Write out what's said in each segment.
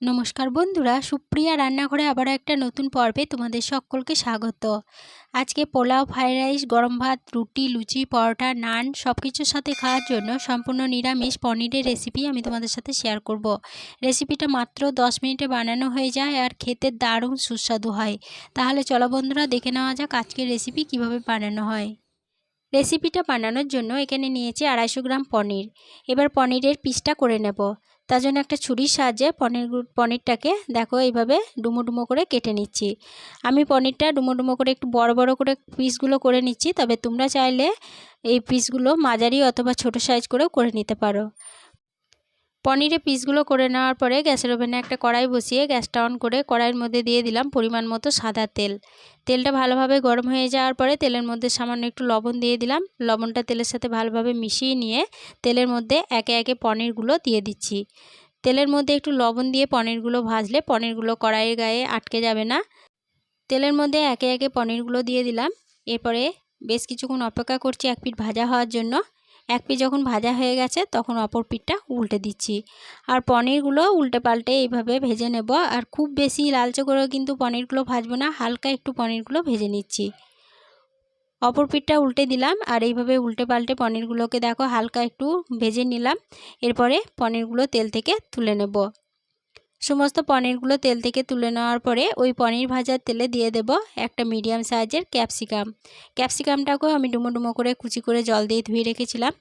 নমস্কার বন্ধুরা, সুপ্রিয়া রান্নাঘরে আবার একটা নতুন পর্বে তোমাদের সকলকে স্বাগত। আজকে পোলাও, ফ্রাইড রাইস, গরম ভাত, রুটি, লুচি, পরোটা, নান সব কিছুর সাথে খাওয়ার জন্য সম্পূর্ণ নিরামিষ পনিরের রেসিপি আমি তোমাদের সাথে শেয়ার করব। রেসিপিটা মাত্র 10 মিনিটে বানানো হয়ে যায় আর খেতে দারুণ সুস্বাদু হয়। তাহলে চলো বন্ধুরা, দেখে নেওয়া যাক আজকের রেসিপি কিভাবে বানানো হয়। রেসিপিটা বানানোর জন্য এখানে নিয়েছি 250 গ্রাম পনির। এবার পনিরের পিসটা করে নেব। তার জন্য একটা ছুরির সাহায্যে পনিরটাকে দেখো এইভাবে ডুমো ডুমো করে কেটে নিচ্ছি। আমি পনিরটা ডুমো ডুমো করে একটু বড় বড় করে পিসগুলো করে নিচ্ছি, তবে তোমরা চাইলে এই পিসগুলো মাঝারি অথবা ছোট সাইজ করেও করে নিতে পারো। পনিরের পিসগুলো করে নেওয়ার পরে গ্যাসের ওভেনে একটা কড়াই বসিয়ে গ্যাসটা অন করে কড়াইয়ের মধ্যে দিয়ে দিলাম পরিমাণ মতো সাদা তেল। তেলটা ভালোভাবে গরম হয়ে যাওয়ার পরে তেলের মধ্যে সামান্য একটু লবণ দিয়ে দিলাম। লবণটা তেলের সাথে ভালোভাবে মিশিয়ে নিয়ে তেলের মধ্যে একে একে পনিরগুলো দিয়ে দিচ্ছি। তেলের মধ্যে একটু লবণ দিয়ে পনিরগুলো ভাজলে পনিরগুলো কড়াইয়ের গায়ে আটকে যাবে না। তেলের মধ্যে একে একে পনিরগুলো দিয়ে দিলাম। এরপরে বেশ কিছুক্ষণ অপেক্ষা করছি এক পিঠ ভাজা হওয়ার জন্য। এক পিঠ যখন ভাজা হয়ে গেছে তখন অপর পিঠটা উল্টে দিচ্ছি। আর পনিরগুলো উল্টে পাল্টে এইভাবে ভেজে নেব। আর খুব বেশি লালচে করে কিন্তু পনিরগুলো ভাজবো না, হালকা একটু পনিরগুলো ভেজে নিচ্ছি। অপর পিঠটা উল্টে দিলাম আর এইভাবে উল্টে পাল্টে পনিরগুলোকে দেখো হালকা একটু ভেজে নিলাম। এরপরে পনিরগুলো তেল থেকে তুলে নেব। সমস্ত পনিরগুলো তেল থেকে তুলে নেওয়ার পরে ওই পনির ভাজার তেলে দিয়ে দেব একটা মিডিয়াম সাইজের ক্যাপসিকাম। ক্যাপসিকামটাকেও আমি ডুমো ডুমো করে কুচি করে জল দিয়ে ধুয়ে রেখেছিলাম।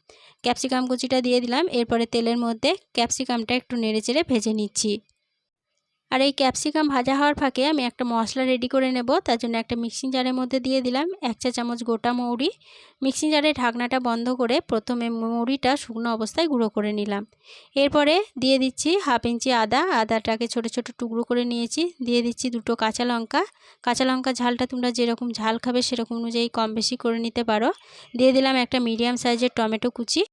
ক্যাপসিকাম কুচিটা দিয়ে দিলাম। এরপরে তেলের মধ্যে ক্যাপসিকামটা একটু নেড়েচেড়ে ভেজে নিচ্ছি। আর এই ক্যাপসিকাম ভাজা হওয়ার ফাঁকে আমি একটা মশলা রেডি করে নেব। তার জন্য একটা মিক্সিং জারের মধ্যে দিয়ে দিলাম 1 চা চামচ গোটা মৌরি। মিক্সিং জারের ঢাকনাটা বন্ধ করে প্রথমে মৌরিটা শুকনো অবস্থায় গুঁড়ো করে নিলাম। এরপরে দিয়ে দিচ্ছি 1/2 ইঞ্চি আদা। আদাটাকে ছোট ছোট টুকরো করে নিয়েছি। দিয়ে দিচ্ছি 2টো কাঁচা লঙ্কা। কাঁচা লঙ্কা ঝালটা তোমরা যেরকম ঝাল খাবে সেরকম অনুযায়ী কম বেশি করে নিতে পারো। দিয়ে দিলাম একটা মিডিয়াম সাইজের টমেটো কুচি।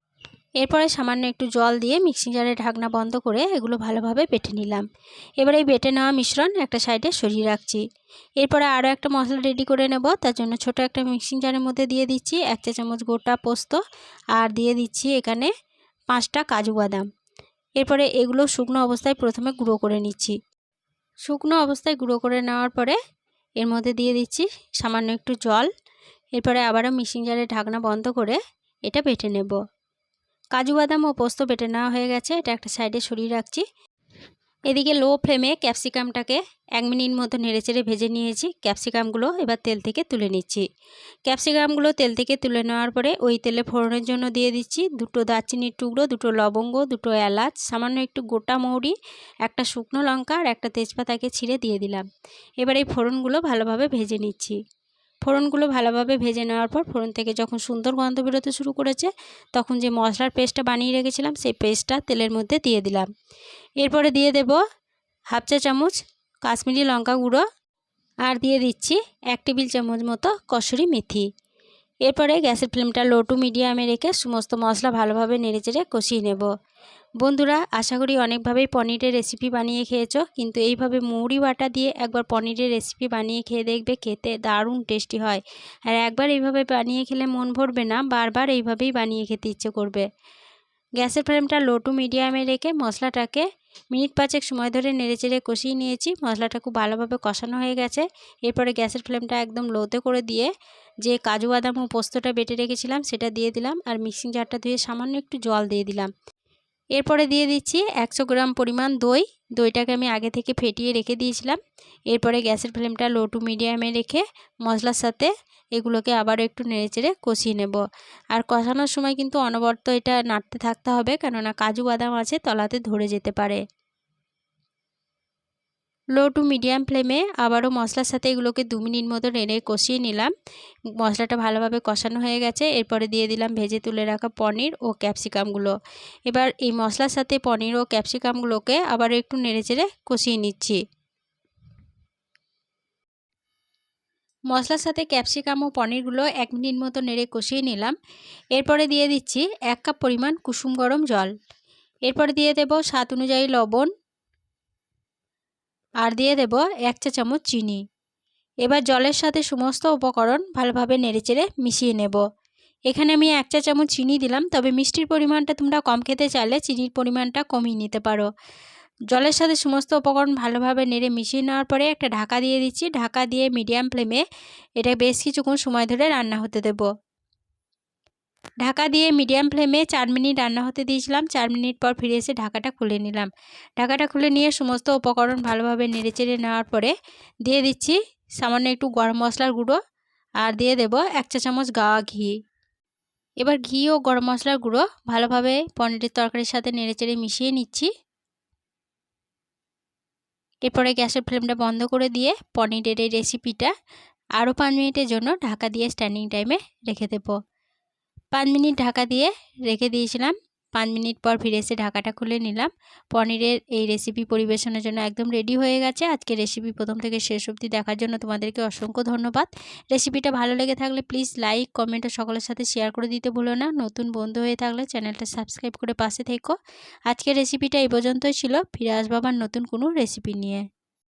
এরপরে সামান্য একটু জল দিয়ে মিক্সিং জারের ঢাকনা বন্ধ করে এগুলো ভালোভাবে বেটে নিলাম। এবারে এই বেটে নেওয়া মিশ্রণ একটা সাইডে সরিয়ে রাখছি। এরপরে আরও একটা মশলা রেডি করে নেব। তার জন্য ছোট একটা মিক্সিং জারের মধ্যে দিয়ে দিচ্ছি 1 চা চামচ গোটা পোস্ত। আর দিয়ে দিচ্ছি এখানে 5টা কাজু বাদাম। এরপরে এগুলো শুকনো অবস্থায় প্রথমে গুঁড়ো করে নিচ্ছি। শুকনো অবস্থায় গুঁড়ো করে নেওয়ার পরে এর মধ্যে দিয়ে দিচ্ছি সামান্য একটু জল। এরপরে আবারও মিক্সিং জারের ঢাকনা বন্ধ করে এটা বেটে নেব। কাজু বাদাম ও পোস্ত বেটে নেওয়া হয়ে গেছে, এটা একটা সাইডে সরিয়ে রাখছি। এদিকে লো ফ্লেমে ক্যাপসিকামটাকে 1 মিনিট মতো নেড়েচেড়ে ভেজে নিয়েছি। ক্যাপসিকামগুলো এবার তেল থেকে তুলে নিচ্ছি। ক্যাপসিকামগুলো তেল থেকে তুলে নেওয়ার পরে ওই তেলে ফোড়নের জন্য দিয়ে দিচ্ছি 2টো দারচিনির টুকরো, 2টো লবঙ্গ, 2টো এলাচ, সামান্য একটু গোটা মৌরি, একটা শুকনো লঙ্কা আর একটা তেজপাতাকে ছিঁড়ে দিয়ে দিলাম। এবার এই ফোড়নগুলো ভালোভাবে ভেজে নিচ্ছি। ফোড়নগুলো ভালোভাবে ভেজে নেওয়ার পর ফোড়ন থেকে যখন সুন্দর গন্ধ বেরোতে শুরু করেছে তখন যে মশলার পেস্টটা বানিয়ে রেখেছিলাম সেই পেস্টটা তেলের মধ্যে দিয়ে দিলাম। এরপরে দিয়ে দেব 1/2 চা চামচ কাশ্মীরি লঙ্কা গুঁড়ো আর দিয়ে দিচ্ছি 1 টেবিল চামচ মতো কসুরি মেথি। এরপরে গ্যাসের ফ্লেমটা লো টু মিডিয়ামে রেখে সমস্ত মশলা ভালোভাবে নেড়েচেড়ে কষিয়ে নেব। বন্ধুরা, আশা করি অনেকভাবেই পনিরের রেসিপি বানিয়ে খেয়েছো, কিন্তু এইভাবে মৌরি বাটা দিয়ে একবার পনিরের রেসিপি বানিয়ে খেয়ে দেখবে, খেতে দারুণ টেস্টি হয়। আর একবার এইভাবে বানিয়ে খেলে মন ভরবে না, বারবার এইভাবেই বানিয়ে খেতে ইচ্ছে করবে। গ্যাসের ফ্লেমটা লো টু মিডিয়ামে রেখে মশলাটাকে মিনিট 5 সময় ধরে নেড়েচেড়ে কষিয়ে নিয়েছি। মশলাটা খুব ভালোভাবে কষানো হয়ে গেছে। এরপরে গ্যাসের ফ্লেমটা একদম লোতে করে দিয়ে যে কাজু বাদাম ও পোস্তটা বেটে রেখেছিলাম সেটা দিয়ে দিলাম আর মিক্সিং জারটা ধুয়ে সামান্য একটু জল দিয়ে দিলাম। এরপরে দিয়ে দিচ্ছি 100 গ্রাম পরিমাণ দই। দইটাকে আমি আগে থেকে ফেটিয়ে রেখে দিয়েছিলাম। এরপরে গ্যাসের ফ্লেমটা লো টু মিডিয়ামে রেখে মশলার সাথে এগুলোকে আবারও একটু নেড়েচেড়ে কষিয়ে নেব। আর কষানোর সময় কিন্তু অনবরত এটা নাড়তে থাকতে হবে, কেননা কাজু বাদাম আছে তলাতে ধরে যেতে পারে। লো টু মিডিয়াম ফ্লেমে আবারও মশলার সাথে এগুলোকে 2 মিনিট মতো নেড়ে কষিয়ে নিলাম। মশলাটা ভালোভাবে কষানো হয়ে গেছে। এরপরে দিয়ে দিলাম ভেজে তুলে রাখা পনির ও ক্যাপসিকামগুলো। এবার এই মশলার সাথে পনির ও ক্যাপসিকামগুলোকে আবারও একটু নেড়েচেড়ে কষিয়ে নিচ্ছি। মশলার সাথে ক্যাপসিকাম ও পনিরগুলো 1 মিনিট মতো নেড়ে কষিয়ে নিলাম। এরপরে দিয়ে দিচ্ছি 1 কাপ পরিমাণ কুসুম গরম জল। এরপরে দিয়ে দেব স্বাদ অনুযায়ী লবণ আর দিয়ে দেব 1 চা চামচ চিনি। এবার জলের সাথে সমস্ত উপকরণ ভালোভাবে নেড়েচেড়ে মিশিয়ে নেব। এখানে আমি 1 চা চামচ চিনি দিলাম, তবে মিষ্টির পরিমাণটা তোমরা কম খেতে চাইলে চিনির পরিমাণটা কমিয়ে নিতে পারো। জলের সাথে সমস্ত উপকরণ ভালোভাবে নেড়ে মিশিয়ে নেওয়ার পরে একটা ঢাকা দিয়ে দিচ্ছি। ঢাকা দিয়ে মিডিয়াম ফ্লেমে এটা বেশ কিছুক্ষণ সময় ধরে রান্না হতে দেব। ঢাকা দিয়ে মিডিয়াম ফ্লেমে 4 মিনিট রান্না হতে দিয়েছিলাম। 4 মিনিট পর ফিরে এসে ঢাকাটা খুলে নিলাম। ঢাকাটা খুলে নিয়ে সমস্ত উপকরণ ভালোভাবে নেড়েচেড়ে নেওয়ার পরে দিয়ে দিচ্ছি সামান্য একটু গরম মশলার গুঁড়ো আর দিয়ে দেব 1 চা চামচ গাওয়া ঘি। এবার ঘি ও গরম মশলার গুঁড়ো ভালোভাবে পনিরের তরকারির সাথে নেড়েচেড়ে মিশিয়ে নিচ্ছি। এরপরে গ্যাসের ফ্লেমটা বন্ধ করে দিয়ে পনিরের এই রেসিপিটা আরও 5 মিনিটের জন্য ঢাকা দিয়ে স্ট্যান্ডিং টাইমে রেখে দেব। 5 মিনিট ঢাকা দিয়ে রেখে দিয়েছিলাম। 5 মিনিট পর ফিরে এসে ঢাকাটা খুলে নিলাম। পনিরের এই রেসিপি পরিবেশনের জন্য একদম রেডি হয়ে গেছে। আজকে রেসিপি প্রথম থেকে শেষ অবধি দেখার জন্য তোমাদেরকে অসংখ্য ধন্যবাদ। রেসিপিটা ভালো লেগে থাকলে প্লিজ লাইক কমেন্ট ও সকলের সাথে শেয়ার করে দিতে ভুলো না। নতুন বন্ধু হয়ে থাকলে চ্যানেলটা সাবস্ক্রাইব করে পাশে থেকো। আজকের রেসিপিটা এই পর্যন্তই ছিল। ফিরে আসবো আবার নতুন কোনো রেসিপি নিয়ে।